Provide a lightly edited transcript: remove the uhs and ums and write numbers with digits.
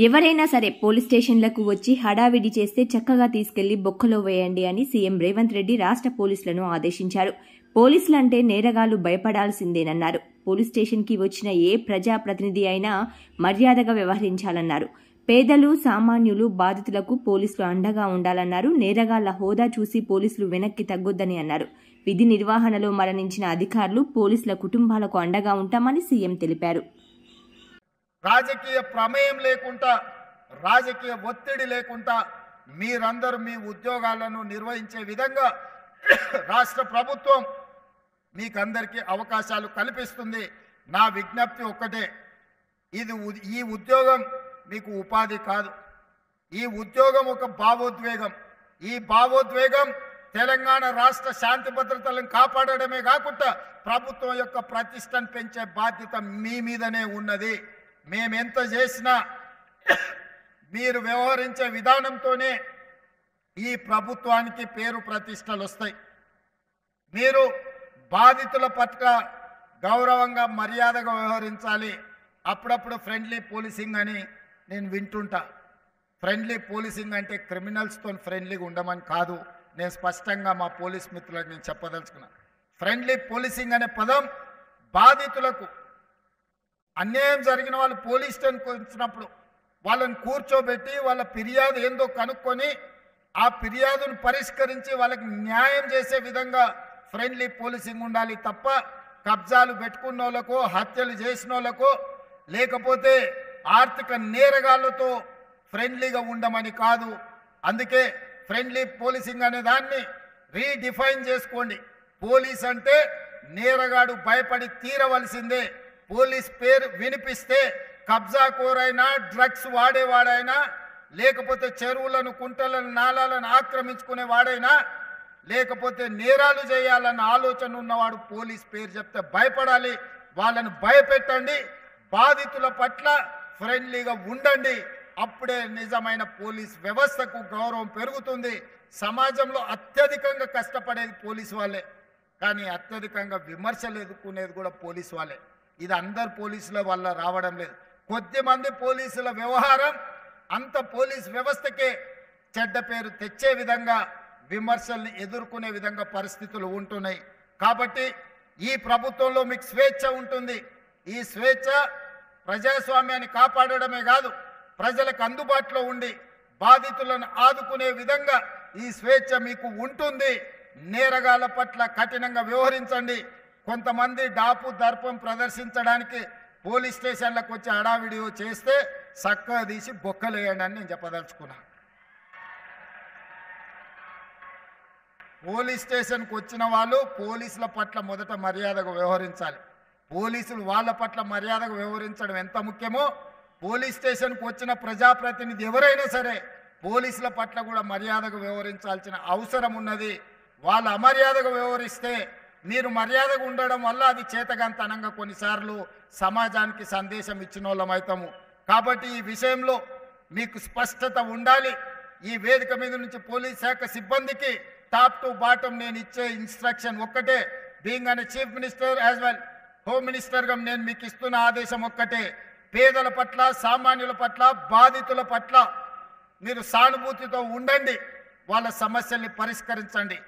ఎవరైనా సరే పోలీస్ స్టేషన్లకు వచ్చి హడావిడి చేస్తే చక్కగా తీసుకెళ్లి బొక్కలో వేయండి అని సీఎం రేవంత్ రెడ్డి రాష్ట్ర పోలీసులను ఆదేశించారు. పోలీసులంటే నేరగాళ్లు భయపడాల్సిందేనన్నారు. పోలీస్ స్టేషన్కి వచ్చిన ఏ ప్రజాప్రతినిధి అయినా మర్యాదగా వ్యవహరించాలన్నారు. పేదలు, సామాన్యులు, బాధితులకు పోలీసులు అండగా ఉండాలన్నారు. నేరగాళ్ల హోదా చూసి పోలీసులు వెనక్కి తగ్గొద్దని అన్నారు. విధి నిర్వహణలో మరణించిన అధికారులు, పోలీసుల కుటుంబాలకు అండగా ఉంటామని సీఎం తెలిపారు. రాజకీయ ప్రమేయం లేకుండా, రాజకీయ ఒత్తిడి లేకుండా మీరందరూ మీ ఉద్యోగాలను నిర్వహించే విధంగా రాష్ట్ర ప్రభుత్వం మీకందరికీ అవకాశాలు కల్పిస్తుంది. నా విజ్ఞప్తి ఒక్కటే, ఈ ఉద్యోగం మీకు ఉపాధి కాదు. ఈ ఉద్యోగం ఒక భావోద్వేగం. ఈ భావోద్వేగం తెలంగాణ రాష్ట్ర శాంతి భద్రతలను కాపాడడమే కాకుండా ప్రభుత్వం యొక్క ప్రతిష్టను పెంచే బాధ్యత మీ మీదనే ఉన్నది. మేమెంత చేసినా మీరు వ్యవహరించే విధానంతోనే ఈ ప్రభుత్వానికి పేరు ప్రతిష్టలు వస్తాయి. మీరు బాధితుల పట్ల గౌరవంగా, మర్యాదగా వ్యవహరించాలి. అప్పుడప్పుడు ఫ్రెండ్లీ పోలీసింగ్ అని నేను వింటుంటా. ఫ్రెండ్లీ పోలీసింగ్ అంటే క్రిమినల్స్తో ఫ్రెండ్లీగా ఉండమని కాదు. నేను స్పష్టంగా మా పోలీస్ మిత్రులకు నేను చెప్పదలుచుకున్నాను. ఫ్రెండ్లీ పోలీసింగ్ అనే పదం బాధితులకు, అన్యాయం జరిగిన వాళ్ళు పోలీస్ స్టేషన్కి వచ్చినప్పుడు వాళ్ళని కూర్చోబెట్టి వాళ్ళ ఫిర్యాదు ఏందో కనుక్కొని ఆ ఫిర్యాదును పరిష్కరించి వాళ్ళకి న్యాయం చేసే విధంగా ఫ్రెండ్లీ పోలీసింగ్ ఉండాలి తప్ప కబ్జాలు పెట్టుకున్న వాళ్ళకో, హత్యలు చేసిన వాళ్ళకో, లేకపోతే ఆర్థిక నేరగాళ్లతో ఫ్రెండ్లీగా ఉండమని కాదు. అందుకే ఫ్రెండ్లీ పోలీసింగ్ అనే దాన్ని రీడిఫైన్ చేసుకోండి. పోలీస్ అంటే నేరగాడు భయపడి తీరవలసిందే. పోలీస్ పేరు వినిపిస్తే కబ్జాకోరైనా, డ్రగ్స్ వాడేవాడైనా, లేకపోతే చెరువులను, కుంటలను, నాలాలను ఆక్రమించుకునేవాడైనా, లేకపోతే నేరాలు చేయాలన్న ఆలోచన ఉన్నవాడు పోలీస్ పేరు చెప్తే భయపడాలి. వాళ్ళను భయపెట్టండి. బాధితుల పట్ల ఫ్రెండ్లీగా ఉండండి. అప్పుడే నిజమైన పోలీస్ వ్యవస్థకు గౌరవం పెరుగుతుంది. సమాజంలో అత్యధికంగా కష్టపడేది పోలీసు వాళ్ళే, కానీ అత్యధికంగా విమర్శలు ఎదుర్కొనేది కూడా పోలీసు వాళ్ళే. ఇది అందరు పోలీసుల వల్ల రావడం లేదు. కొద్దిమంది పోలీసుల వ్యవహారం అంత పోలీస్ వ్యవస్థకే చెడ్డ పేరు తెచ్చే విధంగా, విమర్శల్ని ఎదుర్కొనే విధంగా పరిస్థితులు ఉంటున్నాయి. కాబట్టి ఈ ప్రభుత్వంలో మీకు స్వేచ్ఛ ఉంటుంది. ఈ స్వేచ్ఛ ప్రజాస్వామ్యాన్ని కాపాడడమే కాదు, ప్రజలకు అందుబాటులో ఉండి బాధితులను ఆదుకునే విధంగా ఈ స్వేచ్ఛ మీకు ఉంటుంది. నేరగాళ్ల పట్ల కఠినంగా వ్యవహరించండి. కొంతమంది డాపు దర్పం ప్రదర్శించడానికి పోలీస్ స్టేషన్లకు వచ్చి హడావిడియో చేస్తే చక్కగా తీసి బొక్కలేయండి అని నేను చెప్పదలుచుకున్నా. పోలీస్ స్టేషన్కి వచ్చిన వాళ్ళు పోలీసుల పట్ల మొదట మర్యాదగా వ్యవహరించాలి. పోలీసులు వాళ్ళ పట్ల మర్యాదగా వ్యవహరించడం ఎంత ముఖ్యమో, పోలీస్ స్టేషన్కి వచ్చిన ప్రజాప్రతినిధి ఎవరైనా సరే పోలీసుల పట్ల కూడా మర్యాదగా వ్యవహరించాల్సిన అవసరం ఉన్నది. వాళ్ళు అమర్యాదగా వ్యవహరిస్తే మీరు మర్యాదగా ఉండడం వల్ల అది చేతగాంతనంగా కొన్నిసార్లు సమాజానికి సందేశం ఇచ్చిన వాళ్ళం అవుతాము. కాబట్టి ఈ విషయంలో మీకు స్పష్టత ఉండాలి. ఈ వేదిక మీద నుంచి పోలీస్ శాఖ సిబ్బందికి టాప్ టు బాటం నేను ఇచ్చే ఇన్స్ట్రక్షన్ ఒక్కటే. బీయింగ్ అనే chief minister as well home మినిస్టర్గా నేను మీకు ఇస్తున్న ఆదేశం ఒక్కటే. పేదల పట్ల, సామాన్యుల పట్ల, బాధితుల పట్ల మీరు సానుభూతితో ఉండండి. వాళ్ళ సమస్యల్ని పరిష్కరించండి.